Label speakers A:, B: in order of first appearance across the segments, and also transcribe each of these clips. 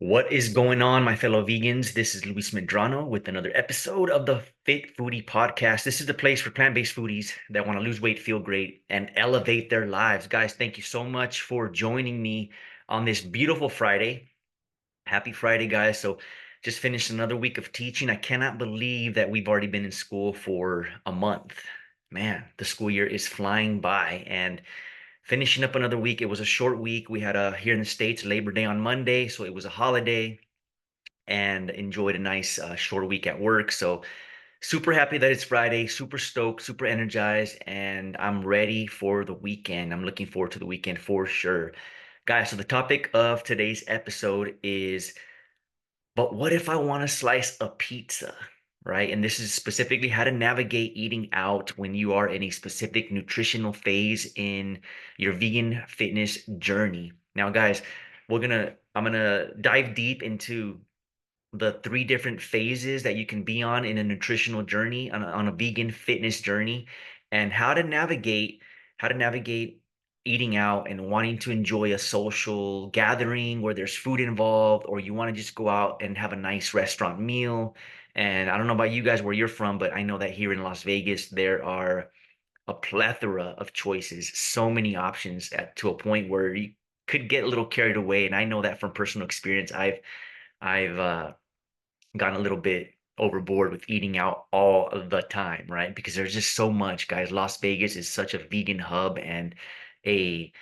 A: What is going on, my fellow vegans? This is Luis Medrano with another episode of the Fit Foodie Podcast. This is the place for plant-based foodies that want to lose weight, feel great, and elevate their lives. Guys, thank you so much for joining me on this beautiful Friday. Happy Friday, guys. So, just finished another week of teaching. I cannot believe that we've already been in school for a month. Man, the school year is flying by, and finishing up another week. It was a short week. We had a here in the States Labor Day on Monday, so it was a holiday and enjoyed a nice short week at work. So super happy that it's Friday, super stoked, super energized, and I'm ready for the weekend. I'm looking forward to the weekend for sure. Guys, so the topic of today's episode is, but what if I want to slice a pizza? Right. And this is specifically how to navigate eating out when you are in a specific nutritional phase in your vegan fitness journey. Now, guys, I'm gonna dive deep into the three different phases that you can be on in a nutritional journey, on a vegan fitness journey, and how to navigate eating out and wanting to enjoy a social gathering where there's food involved, or you want to just go out and have a nice restaurant meal. And I don't know about you guys where you're from, but I know that here in Las Vegas there are a plethora of choices, so many options to a point where you could get a little carried away. And I know that from personal experience. I've gotten a little bit overboard with eating out all of the time, right? Because there's just so much, guys. Las Vegas is such a vegan hub and a,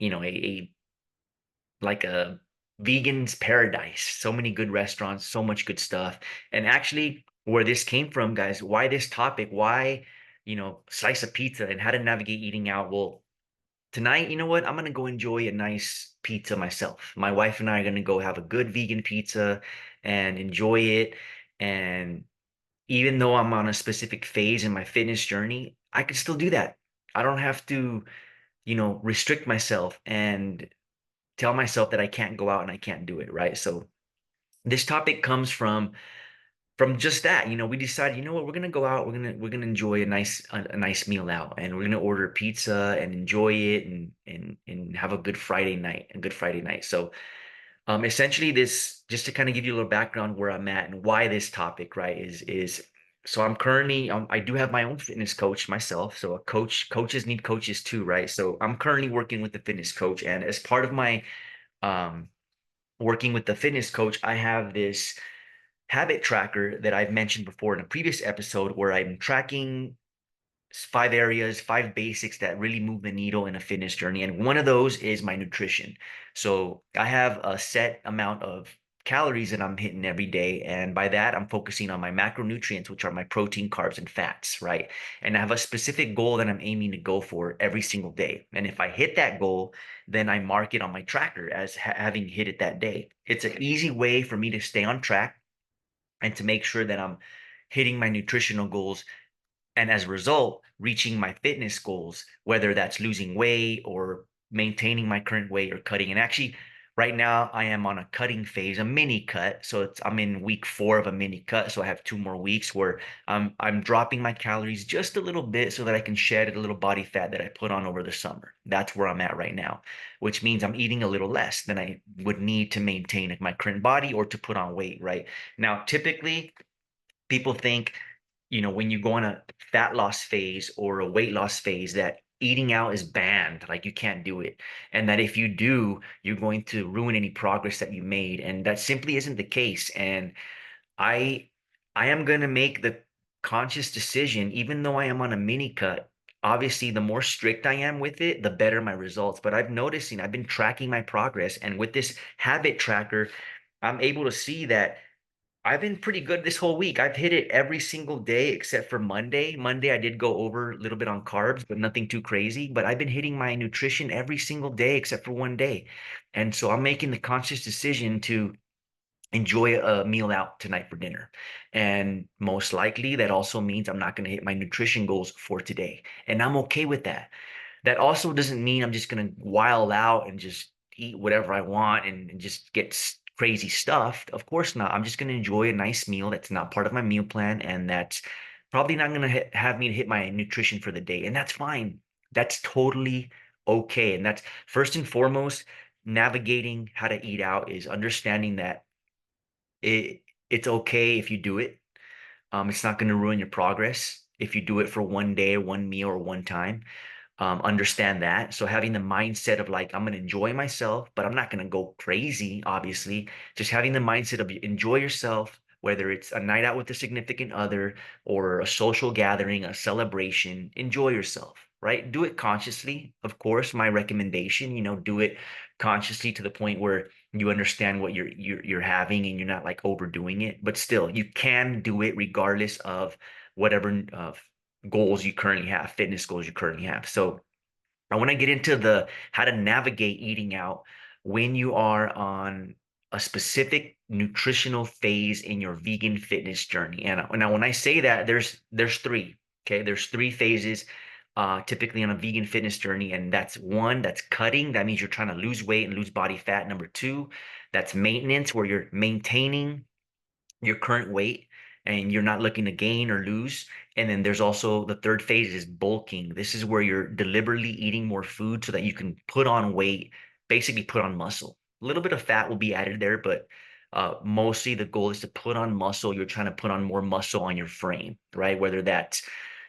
A: a like a vegan's paradise. So many good restaurants, so much good stuff. And actually, where this came from, guys, why this topic, why, slice of pizza and how to navigate eating out. Well, tonight, you know what? I'm gonna go enjoy a nice pizza myself. My wife and I are gonna go have a good vegan pizza and enjoy it. And even though I'm on a specific phase in my fitness journey, I can still do that. I don't have to, restrict myself and tell myself that I can't go out and I can't do it, right? So this topic comes from just that. We decided, you know what, we're gonna go out, we're gonna enjoy a nice meal out, and we're gonna order pizza and enjoy it and have a good Friday night. So essentially this, just to kind of give you a little background where I'm at and why this topic, right, is so I'm currently I do have my own fitness coach myself. So coaches need coaches too, right? So I'm currently working with the fitness coach, and as part of my um working with the fitness coach, I have this habit tracker that I've mentioned before in a previous episode where I'm tracking five areas, five basics that really move the needle in a fitness journey. And one of those is my nutrition. So I have a set amount of calories that I'm hitting every day. And by that, I'm focusing on my macronutrients, which are my protein, carbs, and fats, right? And I have a specific goal that I'm aiming to go for every single day. And if I hit that goal, then I mark it on my tracker as having hit it that day. It's an easy way for me to stay on track and to make sure that I'm hitting my nutritional goals, and as a result, reaching my fitness goals, whether that's losing weight or maintaining my current weight or cutting. And actually, right now I am on a cutting phase, a mini cut. So I'm in week 4 of a mini cut. So I have 2 more weeks where I'm dropping my calories just a little bit so that I can shed a little body fat that I put on over the summer. That's where I'm at right now, which means I'm eating a little less than I would need to maintain my current body or to put on weight, right? Now, typically people think, when you go on a fat loss phase or a weight loss phase, that eating out is banned, like you can't do it. And that if you do, you're going to ruin any progress that you made. And that simply isn't the case. And I I am going to make the conscious decision, even though I am on a mini cut. Obviously, the more strict I am with it, the better my results. But I've been tracking my progress. And with this habit tracker, I'm able to see that I've been pretty good this whole week. I've hit it every single day except for Monday. Monday, I did go over a little bit on carbs, but nothing too crazy. But I've been hitting my nutrition every single day except for one day. And so I'm making the conscious decision to enjoy a meal out tonight for dinner. And most likely that also means I'm not going to hit my nutrition goals for today. And I'm okay with that. That also doesn't mean I'm just going to wild out and just eat whatever I want and just get crazy stuffed. Of course not. I'm just going to enjoy a nice meal that's not part of my meal plan, and that's probably not going to have me hit my nutrition for the day. And that's fine. That's totally okay. And that's first and foremost. navigating how to eat out is understanding that it's okay if you do it. It's not going to ruin your progress if you do it for one day, one meal, or one time. Understand that. So having the mindset of like, I'm going to enjoy myself, but I'm not going to go crazy, obviously. Just having the mindset of enjoy yourself, whether it's a night out with a significant other or a social gathering, a celebration, enjoy yourself, right? Do it consciously. Of course, my recommendation, do it consciously to the point where you understand what you're having and you're not like overdoing it. But still, you can do it regardless of whatever goals you currently have, fitness goals you currently have. So I want to get into the how to navigate eating out when you are on a specific nutritional phase in your vegan fitness journey. And now when I say that, there's three. Okay, there's three phases typically on a vegan fitness journey, and that's one, that's cutting. That means you're trying to lose weight and lose body fat. Number two, that's maintenance, where you're maintaining your current weight and you're not looking to gain or lose. And then there's also the third phase is bulking. This is where you're deliberately eating more food so that you can put on weight, basically put on muscle. A little bit of fat will be added there, but mostly the goal is to put on muscle. You're trying to put on more muscle on your frame, right? Whether that's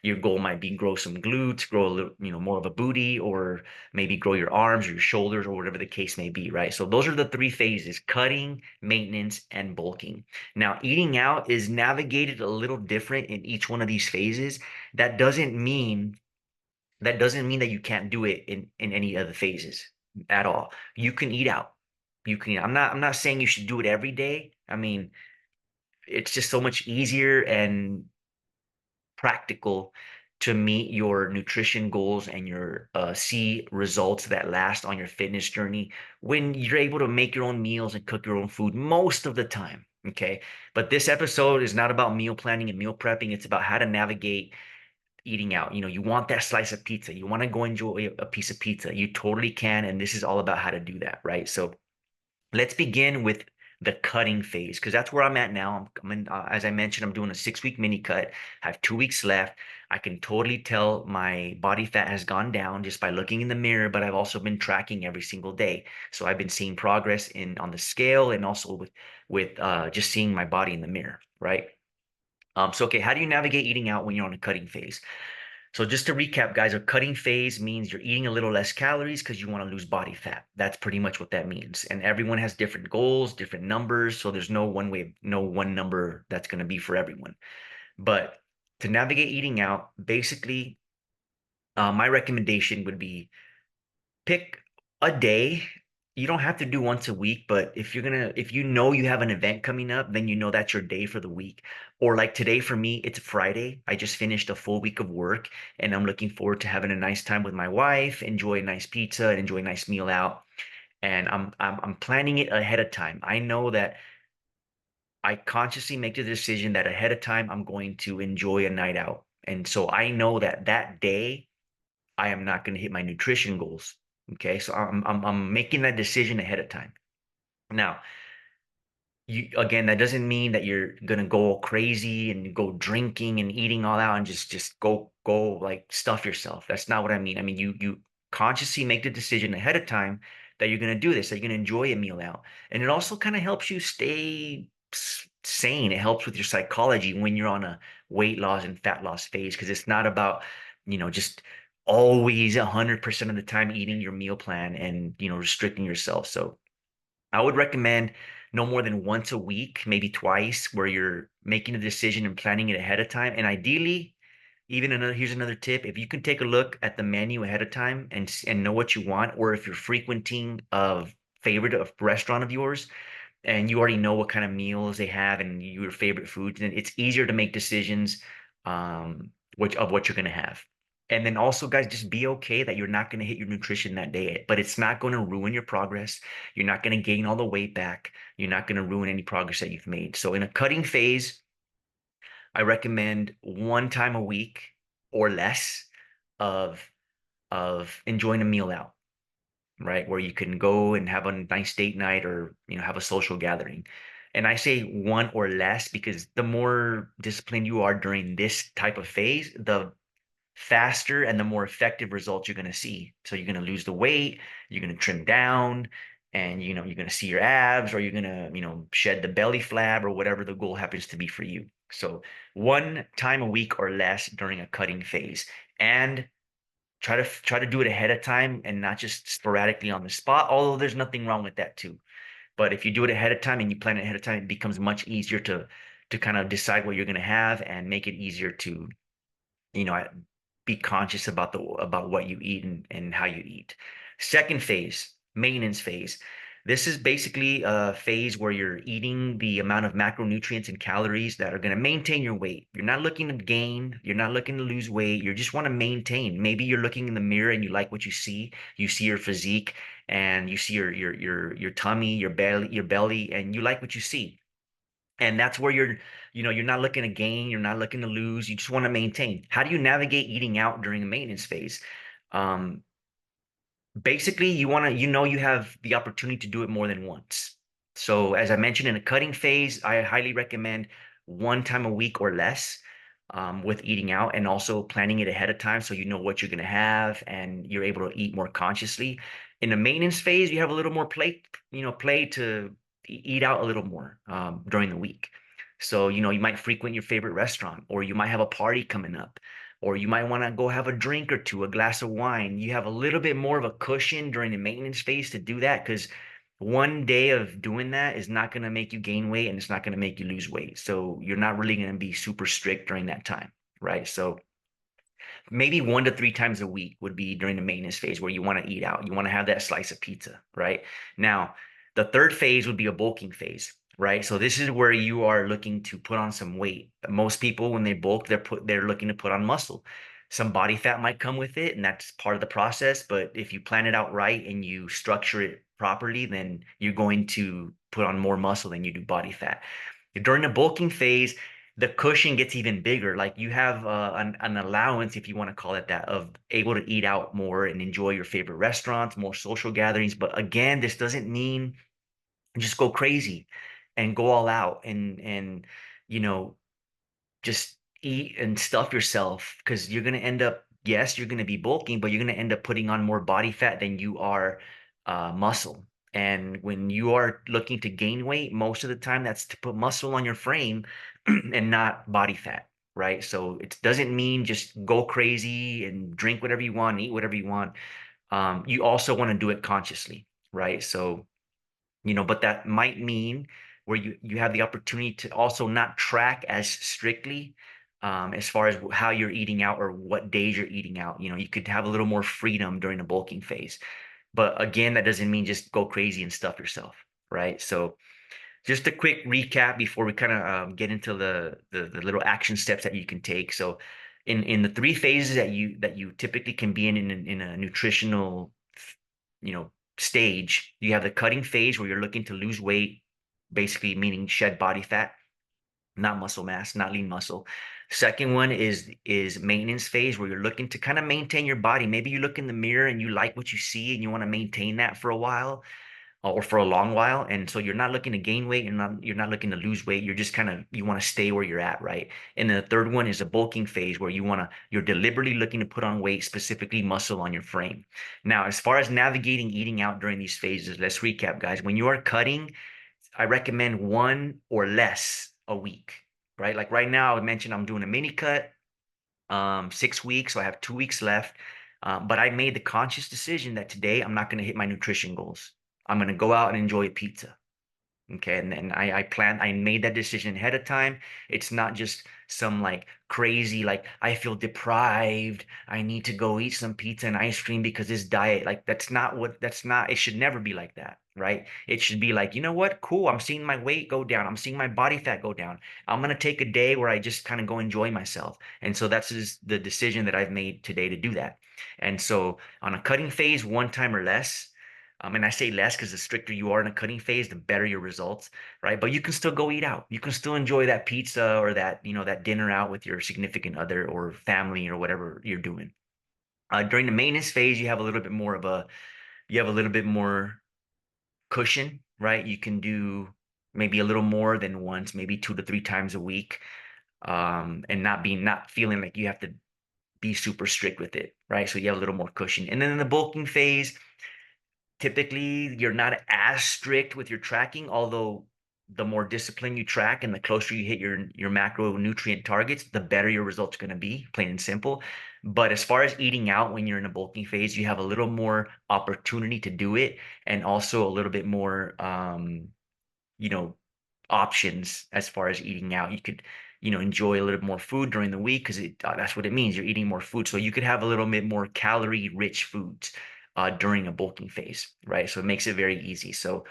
A: your goal might be grow some glutes, grow a little, more of a booty, or maybe grow your arms or your shoulders or whatever the case may be, right? So those are the three phases: cutting, maintenance, and bulking. Now, eating out is navigated a little different in each one of these phases. That doesn't mean that doesn't mean that you can't do it in any of the phases at all. You can eat out. You can. I'm not saying you should do it every day. I mean, it's just so much easier and practical to meet your nutrition goals and your see results that last on your fitness journey when you're able to make your own meals and cook your own food most of the time. Okay. But this episode is not about meal planning and meal prepping. It's about how to navigate eating out. You want that slice of pizza. You want to go enjoy a piece of pizza. You totally can. And this is all about how to do that. Right. So let's begin with the cutting phase because that's where I'm at now. As I mentioned, I'm doing a 6 week mini cut. I have 2 weeks left. I can totally tell my body fat has gone down just by looking in the mirror, but I've also been tracking every single day. So I've been seeing progress in on the scale and also with just seeing my body in the mirror, right? So okay, how do you navigate eating out when you're on a cutting phase? So just to recap, guys, a cutting phase means you're eating a little less calories because you want to lose body fat. That's pretty much what that means. And everyone has different goals, different numbers. So there's no one way, no one number that's going to be for everyone. But to navigate eating out, basically, my recommendation would be pick a day. You don't have to do once a week, but if you know you have an event coming up, then that's your day for the week. Or like today for me, it's Friday. I just finished a full week of work and I'm looking forward to having a nice time with my wife, enjoy a nice pizza and enjoy a nice meal out. And I'm planning it ahead of time. I know that I consciously make the decision that ahead of time I'm going to enjoy a night out. And so I know that that day I am not going to hit my nutrition goals. Okay, so I'm making that decision ahead of time. Now, you again, that doesn't mean that you're gonna go crazy and go drinking and eating all out and just go like stuff yourself. That's not what I mean. I mean you consciously make the decision ahead of time that you're gonna do this, that you're gonna enjoy a meal out, and it also kind of helps you stay sane. It helps with your psychology when you're on a weight loss and fat loss phase because it's not about just always 100% of the time eating your meal plan and restricting yourself. So I would recommend no more than once a week, maybe twice, where you're making a decision and planning it ahead of time. And ideally, here's another tip. If you can take a look at the menu ahead of time and know what you want, or if you're frequenting a favorite of restaurant of yours and you already know what kind of meals they have and your favorite foods, then it's easier to make decisions of what you're gonna have. And then also, guys, just be okay that you're not going to hit your nutrition that day, but it's not going to ruin your progress. You're not going to gain all the weight back. You're not going to ruin any progress that you've made. So in a cutting phase, I recommend one time a week or less of enjoying a meal out, right? Where you can go and have a nice date night or have a social gathering. And I say one or less because the more disciplined you are during this type of phase, the faster and the more effective results you're going to see. So you're going to lose the weight, you're going to trim down, and you're going to see your abs, or you're going to shed the belly flab, or whatever the goal happens to be for you. So one time a week or less during a cutting phase, and try to do it ahead of time and not just sporadically on the spot, although there's nothing wrong with that too. But if you do it ahead of time and you plan it ahead of time, it becomes much easier to kind of decide what you're going to have, and make it easier to you know be conscious about what you eat, and how you eat. Second phase, maintenance phase. This is basically a phase where you're eating the amount of macronutrients and calories that are going to maintain your weight. You're not looking to gain, you're not looking to lose weight, you just want to maintain. Maybe you're looking in the mirror and you like what you see your physique, and you see your tummy, your belly, and you like what you see. And that's where you're not looking to gain, you're not looking to lose, you just want to maintain. How do you navigate eating out during the maintenance phase? Um, Basically, you have the opportunity to do it more than once. So as I mentioned, in a cutting phase, I highly recommend one time a week or less, with eating out, and also planning it ahead of time so you know what you're going to have and you're able to eat more consciously. In the maintenance phase, you have a little more play to eat out a little more, during the week. So, you might frequent your favorite restaurant, or you might have a party coming up, or you might want to go have a drink or two, a glass of wine. You have a little bit more of a cushion during the maintenance phase to do that, because one day of doing that is not going to make you gain weight, and it's not going to make you lose weight. So you're not really going to be super strict during that time, right? So maybe 1 to 3 times a week would be during the maintenance phase, where you want to eat out. You want to have that slice of pizza, right? Now, the third phase would be a bulking phase, right? So this is where you are looking to put on some weight. Most people, when they bulk, they're looking to put on muscle. Some body fat might come with it, and that's part of the process. But if you plan it out right and you structure it properly, then you're going to put on more muscle than you do body fat. During the bulking phase, the cushion gets even bigger. Like, you have an allowance, if you want to call it that, of able to eat out more and enjoy your favorite restaurants, more social gatherings. But again, this doesn't mean just go crazy and go all out, and you know just eat and stuff yourself, because you're going to end up, yes, you're going to be bulking, but you're going to end up putting on more body fat than you are muscle. And when you are looking to gain weight, most of the time that's to put muscle on your frame and not body fat, right? So it doesn't mean just go crazy and drink whatever you want, eat whatever you want. You also want to do it consciously, right? So but that might mean where you have the opportunity to also not track as strictly, as far as how you're eating out or what days you're eating out. You could have a little more freedom during the bulking phase. But again, that doesn't mean just go crazy and stuff yourself, right? So just a quick recap before we kind of get into the little action steps that you can take. So in the three phases that you typically can be in a nutritional you know stage, you have the cutting phase where you're looking to lose weight, basically meaning shed body fat, not muscle mass, not lean muscle. Second one is maintenance phase, where you're looking to kind of maintain your body. Maybe you look in the mirror and you like what you see and you want to maintain that for a while, or for a long while. And so you're not looking to gain weight, you're not looking to lose weight. You're just you want to stay where you're at, right? And then the third one is a bulking phase, where you're deliberately looking to put on weight, specifically muscle on your frame. Now, as far as navigating eating out during these phases, let's recap, guys. When you are cutting, I recommend one or less a week, right? Like right now, I mentioned I'm doing a mini cut, 6 weeks, so I have 2 weeks left. But I made the conscious decision that today I'm not going to hit my nutrition goals. I'm going to go out and enjoy a pizza. Okay, and then I made that decision ahead of time. It's not just some like crazy, like I feel deprived, I need to go eat some pizza and ice cream because this diet, like that's not, it should never be like that, right? It should be like, you know what, cool, I'm seeing my weight go down, I'm seeing my body fat go down. I'm gonna take a day where I just kind of go enjoy myself. And so that's just the decision that I've made today to do that. And so on a cutting phase, one time or less. And I say less because the stricter you are in a cutting phase, the better your results, right? But you can still go eat out. You can still enjoy that pizza, or that dinner out with your significant other or family or whatever you're doing. During the maintenance phase, you have a little bit more cushion, right? You can do maybe a little more than once, maybe 2 to 3 times a week, and not feeling like you have to be super strict with it, right? So you have a little more cushion. And then in the bulking phase, Typically, you're not as strict with your tracking, although the more discipline you track and the closer you hit your macronutrient targets, the better your results are going to be, plain and simple. But as far as eating out when you're in a bulking phase, you have a little more opportunity to do it, and also a little bit more you know, options as far as eating out. You could, enjoy a little more food during the week because that's what it means. You're eating more food. So you could have a little bit more calorie rich foods during a bulking phase, right? So it makes it very easy. So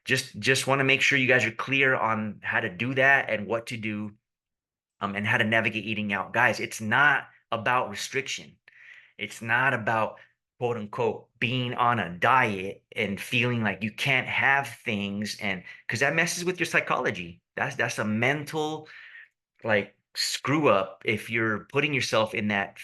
A: just want to make sure you guys are clear on how to do that and what to do, and how to navigate eating out. Guys, it's not about restriction. It's not about quote unquote being on a diet and feeling like you can't have things, and because that messes with your psychology. That's a mental like screw up if you're putting yourself in that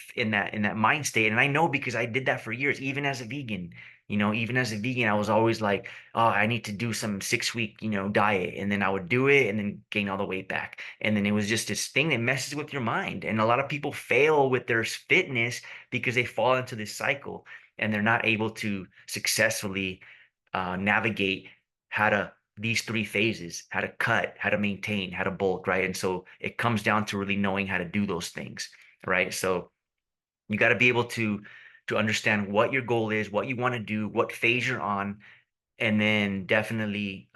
A: mind state. And I know because I did that for years, even as a vegan. Even as a vegan, I was always like, oh, I need to do some 6 week, diet. And then I would do it and then gain all the weight back. And then it was just this thing that messes with your mind. And a lot of people fail with their fitness because they fall into this cycle and they're not able to successfully navigate how to these three phases: how to cut, how to maintain, how to bulk, right? And so it comes down to really knowing how to do those things, right? So you got to be able to understand what your goal is, what you want to do, what phase you're on, and then definitely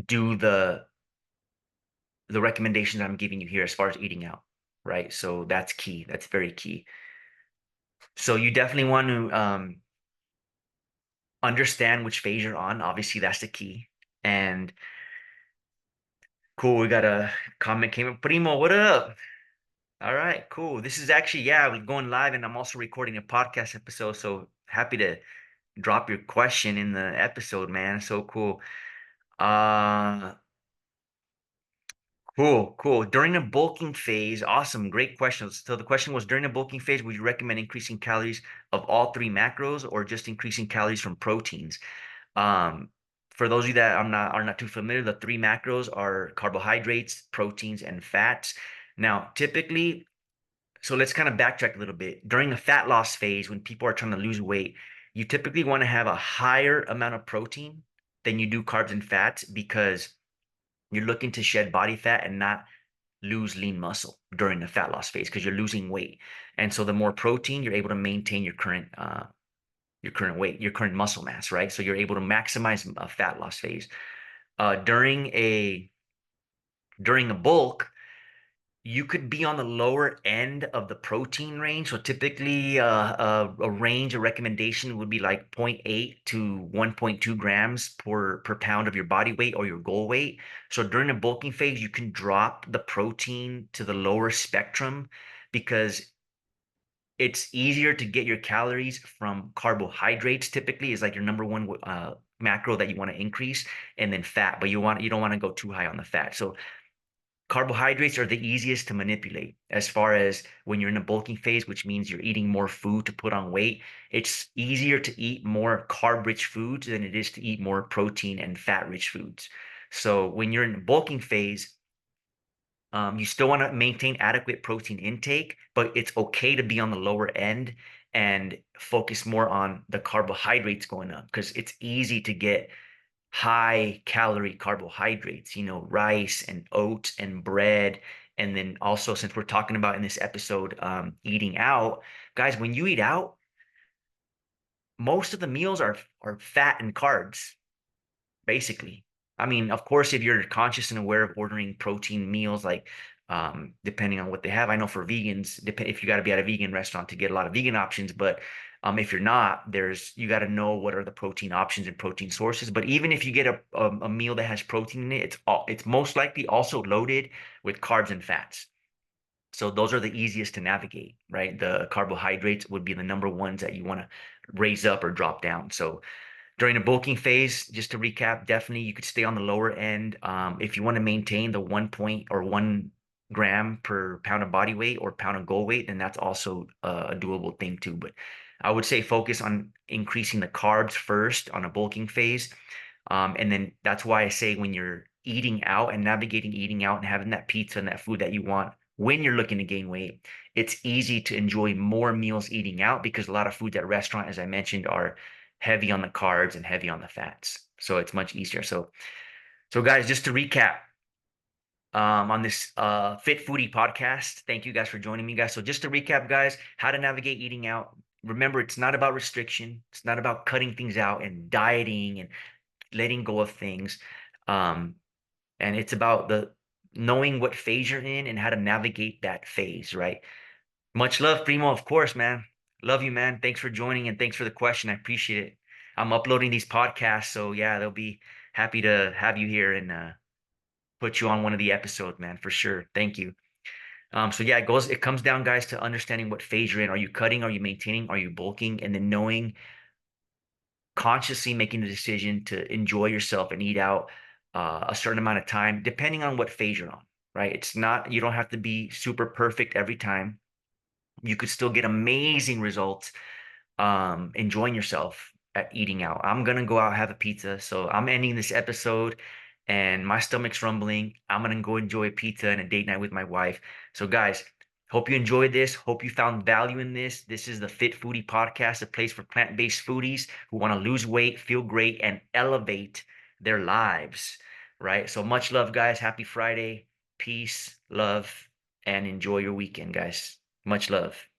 A: do the recommendations I'm giving you here as far as eating out, right? So that's key. That's very key. So you definitely want to understand which phase you're on. Obviously, that's the key. And cool, we got a comment came in. Primo, what up? All right, cool. This is actually, yeah, we're going live and I'm also recording a podcast episode. So happy to drop your question in the episode, man. So cool. Uh, cool. During the bulking phase, awesome, great questions. So the question was, during the bulking phase, would you recommend increasing calories of all three macros or just increasing calories from proteins? Um, for those of you that are not too familiar, the three macros are carbohydrates, proteins, and fats. Now, typically, so let's kind of backtrack a little bit. During a fat loss phase, when people are trying to lose weight, you typically want to have a higher amount of protein than you do carbs and fats because you're looking to shed body fat and not lose lean muscle during the fat loss phase because you're losing weight. And so the more protein, you're able to maintain your current weight, your current muscle mass, right? So you're able to maximize a fat loss phase. During a bulk, you could be on the lower end of the protein range. So typically, a range, a recommendation would be like zero point 0.8 to 1.2 grams per pound of your body weight or your goal weight. So during the bulking phase, you can drop the protein to the lower spectrum because it's easier to get your calories from carbohydrates. Typically, is like your number one macro that you want to increase, and then fat. But you don't want to go too high on the fat. So carbohydrates are the easiest to manipulate as far as when you're in a bulking phase, which means you're eating more food to put on weight. It's easier to eat more carb-rich foods than it is to eat more protein and fat-rich foods. So when you're in the bulking phase, you still want to maintain adequate protein intake, but it's okay to be on the lower end and focus more on the carbohydrates going up because it's easy to get high calorie carbohydrates, rice and oats and bread. And then also, since we're talking about in this episode, eating out, guys, when you eat out, most of the meals are fat and carbs basically. I mean, of course, if you're conscious and aware of ordering protein meals, like depending on what they have, I know for vegans, if you got to be at a vegan restaurant to get a lot of vegan options, but if you're not, you got to know what are the protein options and protein sources. But even if you get a meal that has protein in it, it's most likely also loaded with carbs and fats. So those are the easiest to navigate, right? The carbohydrates would be the number ones that you want to raise up or drop down. So during the bulking phase, just to recap, definitely you could stay on the lower end. If you want to maintain the 1 gram per pound of body weight or pound of goal weight, then that's also a doable thing too. But I would say focus on increasing the carbs first on a bulking phase. And then that's why I say when you're eating out and navigating eating out and having that pizza and that food that you want when you're looking to gain weight, it's easy to enjoy more meals eating out because a lot of foods at restaurant, as I mentioned, are heavy on the carbs and heavy on the fats. So it's much easier. So guys, just to recap, on this Fit Foodie podcast. Thank you guys for joining me, guys. So just to recap, guys, how to navigate eating out. Remember, it's not about restriction. It's not about cutting things out and dieting and letting go of things. Um, and it's about the knowing what phase you're in and how to navigate that phase, right? Much love, Primo, of course, man. Love you, man. Thanks for joining and thanks for the question. I appreciate it. I'm uploading these podcasts, so yeah, they'll be happy to have you here and put you on one of the episodes, man, for sure. Thank you. So yeah, it comes down, guys, to understanding what phase you're in. Are you cutting? Are you maintaining? Are you bulking? And then knowing, consciously making the decision to enjoy yourself and eat out a certain amount of time, depending on what phase you're on, right? It's not, you don't have to be super perfect every time. You could still get amazing results enjoying yourself at eating out. I'm gonna go out have a pizza. So I'm ending this episode and my stomach's rumbling. I'm gonna go enjoy a pizza and a date night with my wife. So guys, hope you enjoyed this. Hope you found value in this. This is the Fit Foodie Podcast, a place for plant-based foodies who want to lose weight, feel great, and elevate their lives. Right? So much love, guys. Happy Friday. Peace, love, and enjoy your weekend, guys. Much love.